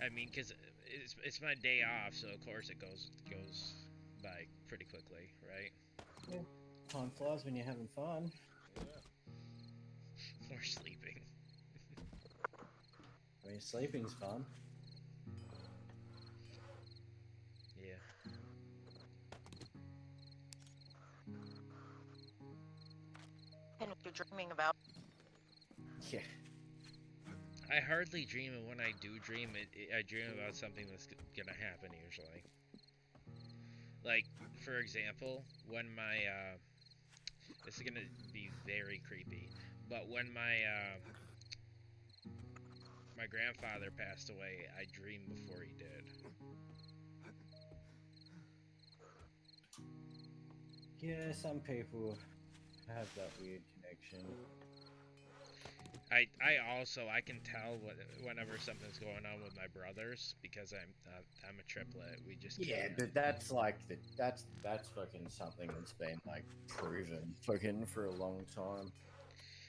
I mean, because it's my day off, so of course it goes by pretty quickly, right? Yeah. Time flies when you're having fun. Yeah. Or sleeping. I mean, sleeping's fun. Yeah. And what you're dreaming about. Yeah. I hardly dream, and when I do dream, I dream about something that's gonna happen usually. Like, for example, when my this is gonna be very creepy, but when my grandfather passed away, I dreamed before he did. Yeah, some people have that weird connection. I can tell whenever something's going on with my brothers because I'm a triplet. We just Yeah, can't. but that's like that's fucking something that's been like proven fucking for a long time.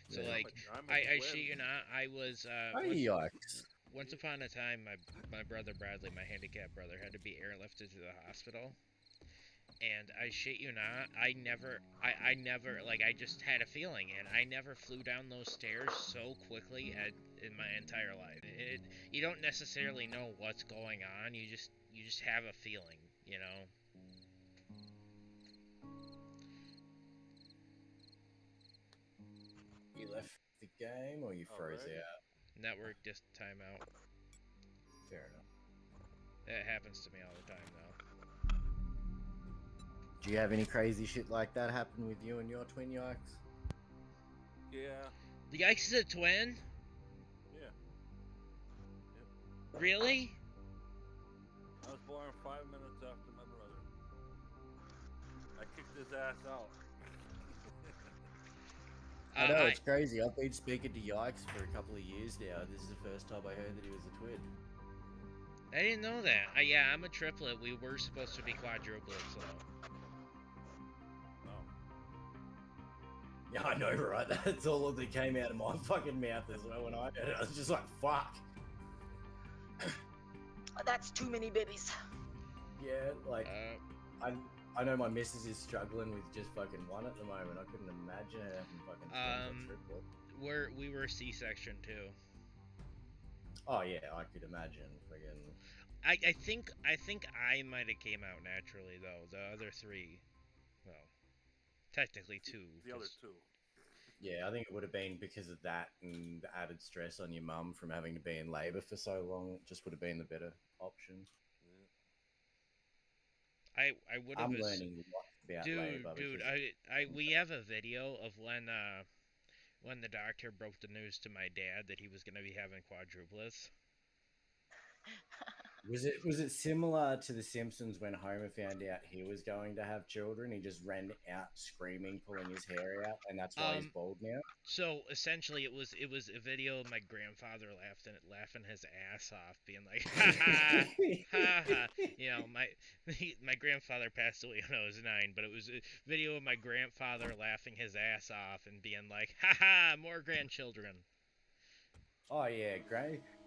So Yeah. like I'm a I twin. shit you not, I was Oh, yikes. once upon a time my brother Bradley, my handicapped brother, had to be airlifted to the hospital. And I shit you not, I never, like, I just had a feeling, and I never flew down those stairs so quickly in my entire life. You don't necessarily know what's going on. You just have a feeling, you know. You left the game or you froze Alrighty. out? Network just timeout. Fair enough. It happens to me all the time, though. Do you have any crazy shit like that happen with you and your twin, yikes? Yeah. The Yikes is a twin? Yeah. Really? I was born 5 minutes after my brother. I kicked his ass out. I know, it's crazy. I've been speaking to Yikes for a couple of years now. This is the first time I heard that he was a twin. I didn't know that. Yeah, I'm a triplet. We were supposed to be quadruplets, though. Oh. Yeah, I know, right? That's all that came out of my fucking mouth as well when I heard it. I was just like, fuck. That's too many babies. Yeah, like, I know my missus is struggling with just fucking one at the moment. I couldn't imagine her having fucking twins or triplet. We were C-section too. Oh yeah, I could imagine. Fucking. I think I might have came out naturally though. The other three, well, technically two. The other two. Yeah, I think it would have been because of that and the added stress on your mum from having to be in labour for so long. It just would have been the better option. I would have. I'm learning a lot about labour. Dude, we have a video of when the doctor broke the news to my dad that he was gonna be having quadruplets. Was it similar to The Simpsons when Homer found out he was going to have children? He just ran out screaming, pulling his hair out, and that's why he's bald now. So essentially, it was a video of my grandfather laughing his ass off, being like, ha ha, ha ha. You know, my grandfather passed away when I was 9, but it was a video of my grandfather laughing his ass off and being like, ha ha, more grandchildren. Oh yeah,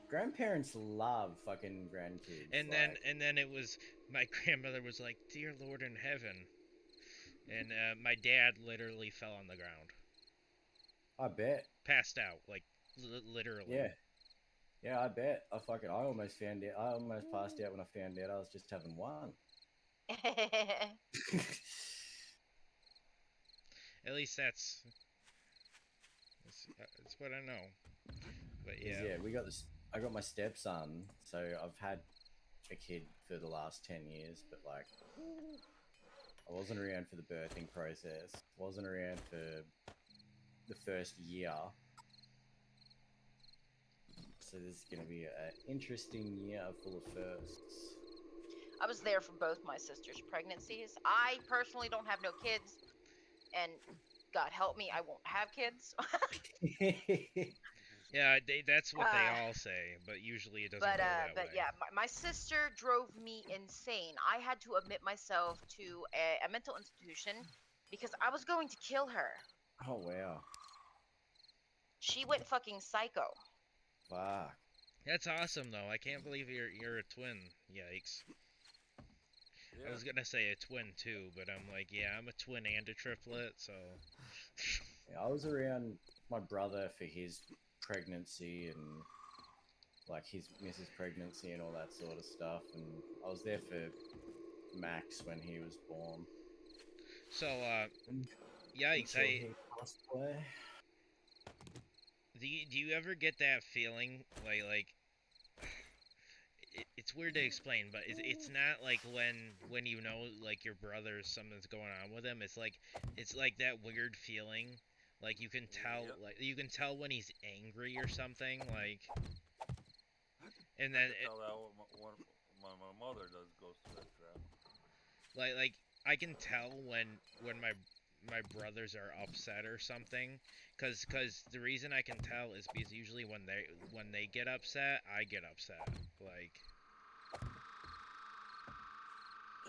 grandparents love fucking grandkids. And then it was my grandmother was like, "Dear Lord in heaven," and my dad literally fell on the ground. I bet. Passed out, like literally. Yeah, I bet. I almost found out. I almost passed out when I found out I was just having one. At least that's what I know. But yeah, we got this. I got my stepson, so I've had a kid for the last 10 years, but like, I wasn't around for the birthing process. Wasn't around for the first year. So this is going to be an interesting year full of firsts. I was there for both my sisters' pregnancies. I personally don't have no kids, and God help me, I won't have kids. Yeah, that's what they all say, but usually it doesn't go that way. But yeah, my sister drove me insane. I had to admit myself to a mental institution because I was going to kill her. Oh wow. She went fucking psycho. Fuck. That's awesome though. I can't believe you're a twin. Yikes. I Yeah. was gonna say a twin too, but I'm like, yeah, I'm a twin and a triplet, so. Yeah, I was around my brother for his pregnancy and like his missus pregnancy and all that sort of stuff, and I was there for Max when he was born. So, And yikes. until he passed away. Do you ever get that feeling like it's weird to explain, but it's not like when you know like your brother something's going on with him. It's like that weird feeling, like you can tell Yep. like you can tell when he's angry or something, like, and I then can tell that my mother does goes to that trap. like I can tell when my brothers are upset or something, cause the reason I can tell is because usually when they get upset, I get upset, like.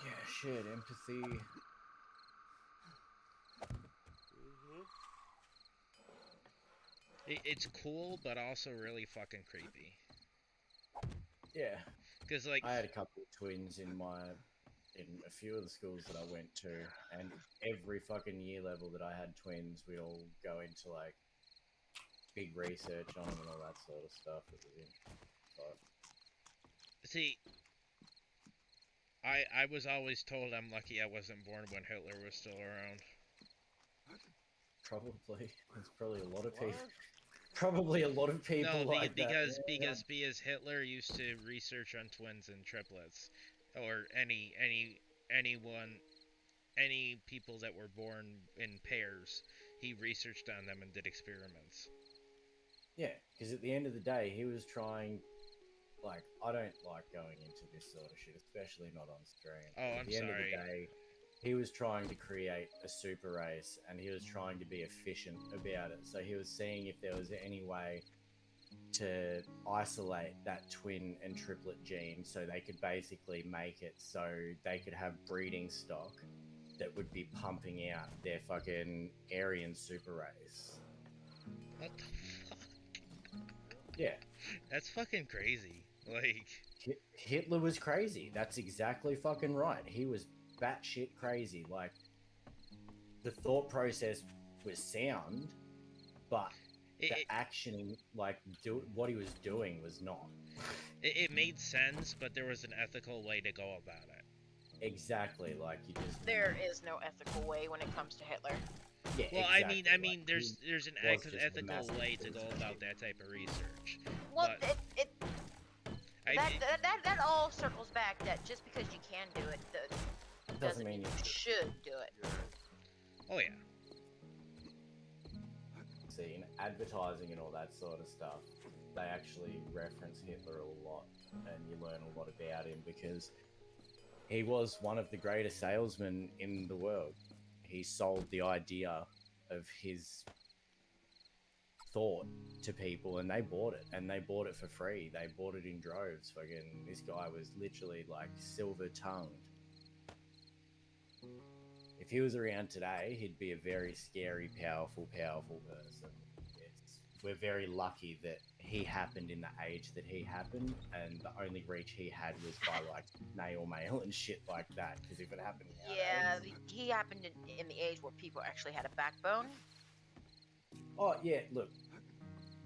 Yeah, shared empathy. It's cool, but also really fucking creepy. Yeah, Cause like, I had a couple of twins in a few of the schools that I went to, and every fucking year level that I had twins, we all go into like big research on them and all that sort of stuff. It was interesting. But see, I was always told I'm lucky I wasn't born when Hitler was still around. probably there's probably a lot of people, What? probably a lot of people No, like that. because Hitler used to research on twins and triplets, or anyone any people that were born in pairs. He researched on them and did experiments. Yeah, because at the end of the day, he was trying. Like, I don't like going into this sort of shit, especially not on stream. Oh, But at I'm the end of the sorry. day, he was trying to create a super race, and he was trying to be efficient about it. So he was seeing if there was any way to isolate that twin and triplet gene so they could basically make it so they could have breeding stock that would be pumping out their fucking Aryan super race. What the fuck? Yeah. That's fucking crazy. Like, Hitler was crazy. That's exactly fucking right. He was batshit crazy. Like, the thought process was sound, but it, the it, actioning, like, what he was doing was not. it made sense, but there was an ethical way to go about it. Exactly. Like, you just. There is no ethical way when it comes to Hitler. Yeah, Well, exactly. I mean, Like, there's an was just a ethical massive way to go business. about that type of research. Well, But that all circles back that just because you can do it doesn't mean you should do it. oh yeah, See, in advertising and all that sort of stuff, they actually reference Hitler a lot, and you learn a lot about him because he was one of the greatest salesmen in the world. He sold the idea of his thought to people, and they bought it, and they bought it for free. They bought it in droves. Fucking, this guy was literally like silver tongued. If he was around today, he'd be a very scary, powerful person. We're very lucky that he happened in the age that he happened, and the only reach he had was by like nail mail and shit like that. Because if it happened Yeah, nowadays, he happened in the age where people actually had a backbone. oh yeah, look,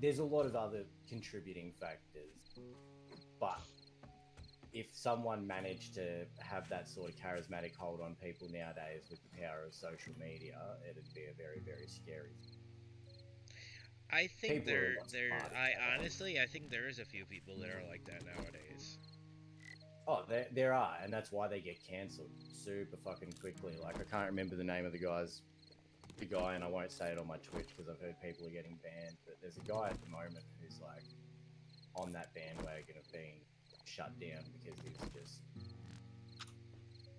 there's a lot of other contributing factors, but if someone managed to have that sort of charismatic hold on people nowadays with the power of social media, it'd be a very, very scary thing. I think People are a lot smarter I think there is a few people that are like that nowadays. Oh, there are, and that's why they get cancelled super fucking quickly. Like, I can't remember the name of the guy, and I won't say it on my Twitch because I've heard people are getting banned, but there's a guy at the moment who's like on that bandwagon of being shut down because he's just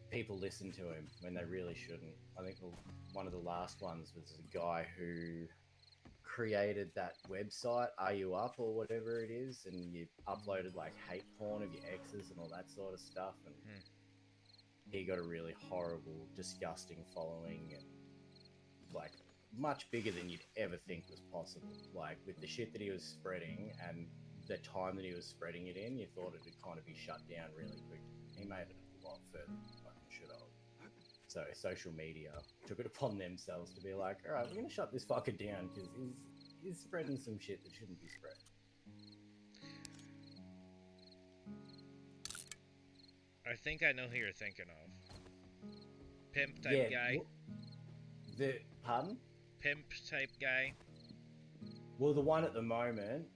people listen to him when they really shouldn't. I think one of the last ones was a guy who created that website, Are You Up or whatever it is, and you uploaded like hate porn of your exes and all that sort of stuff, and he got a really horrible, disgusting following, and like much bigger than you'd ever think was possible. Like with the shit that he was spreading and the time that he was spreading it in, you thought it would kind of be shut down really quick. He made it a lot further than fucking should have. So social media took it upon themselves to be like, all right, we're gonna shut this fucker down because he's spreading some shit that shouldn't be spread. I think I know who you're thinking of. Pimp type guy. The pardon? Pimp type guy. Well, the one at the moment,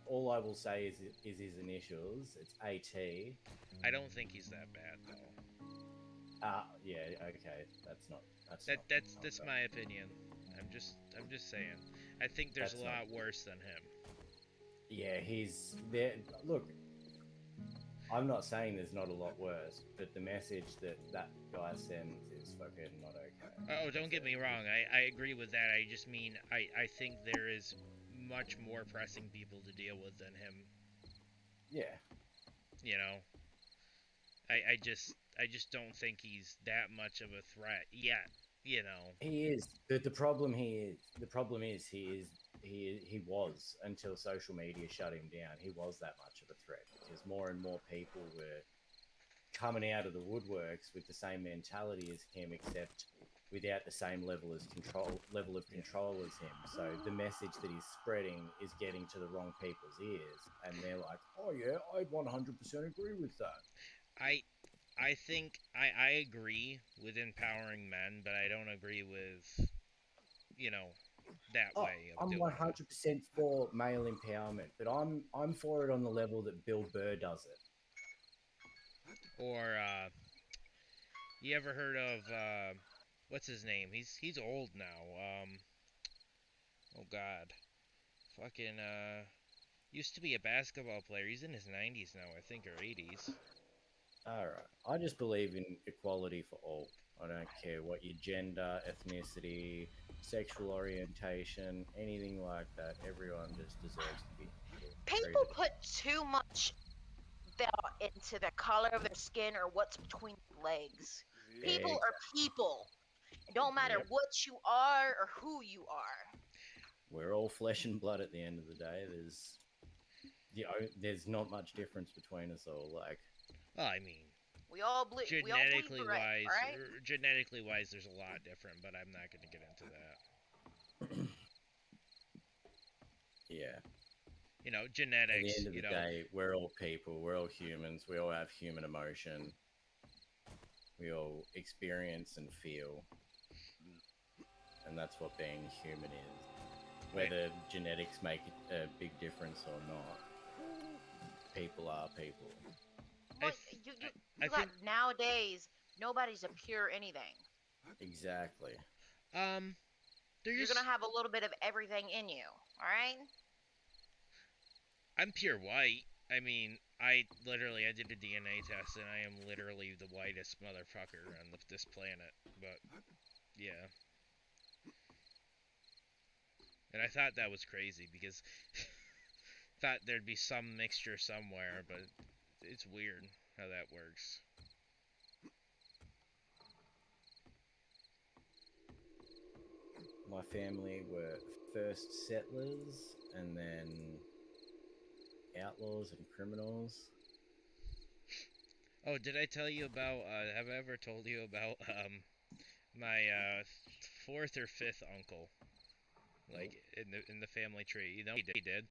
all I will say is his initials. It's AT. I don't think he's that bad though. Yeah, okay. That's my opinion. I'm just saying. I think there's a lot worse than him. Yeah, he's there. Look, I'm not saying there's not a lot worse, but the message that guy sends is fucking not okay. Oh, don't get me wrong. I agree with that. I just mean I think there is much more pressing people to deal with than him. Yeah. You know. I just don't think he's that much of a threat yet. You know. He is. The problem is he was, until social media shut him down. He was that much of a threat because more and more people were coming out of the woodworks with the same mentality as him, except without the same level of control as him. So the message that he's spreading is getting to the wrong people's ears, and they're like, "Oh yeah, I 100% agree with that." I think I agree with empowering men, but I don't agree with, that way of I'm doing 100% for male empowerment, but I'm for it on the level that Bill Burr does it. Or you ever heard of what's his name? He's old now. Oh God, fucking used to be a basketball player. He's in his 90s now, I think, or 80s. All right. I just believe in equality for all. I don't care what your gender, ethnicity, sexual orientation, anything like that. Everyone just deserves to be People treated. put too much thought into the color of their skin or what's between their legs. People are people. It don't matter what you are or who you are. We're all flesh and blood at the end of the day. There's not much difference between us all. Like, well, I mean, we all bleed. Genetically red, wise, right? genetically wise, there's a lot different, but I'm not going to get into that. Yeah. Genetics. At the end of the day, we're all people. We're all humans. We all have human emotion. We all experience and feel. And that's what being human is. Whether genetics make a big difference or not, people are people. Well, you got nowadays, nobody's a pure anything. Exactly. You're gonna have a little bit of everything in you, all right? I'm pure white. I mean, I did a DNA test, and I am literally the whitest motherfucker on this planet. But yeah. And I thought that was crazy because thought there'd be some mixture somewhere, but it's weird how that works. My family were first settlers and then outlaws and criminals. Oh, did I tell you about, have I ever told you about, my, fourth or fifth uncle? Like, in the family tree. He did.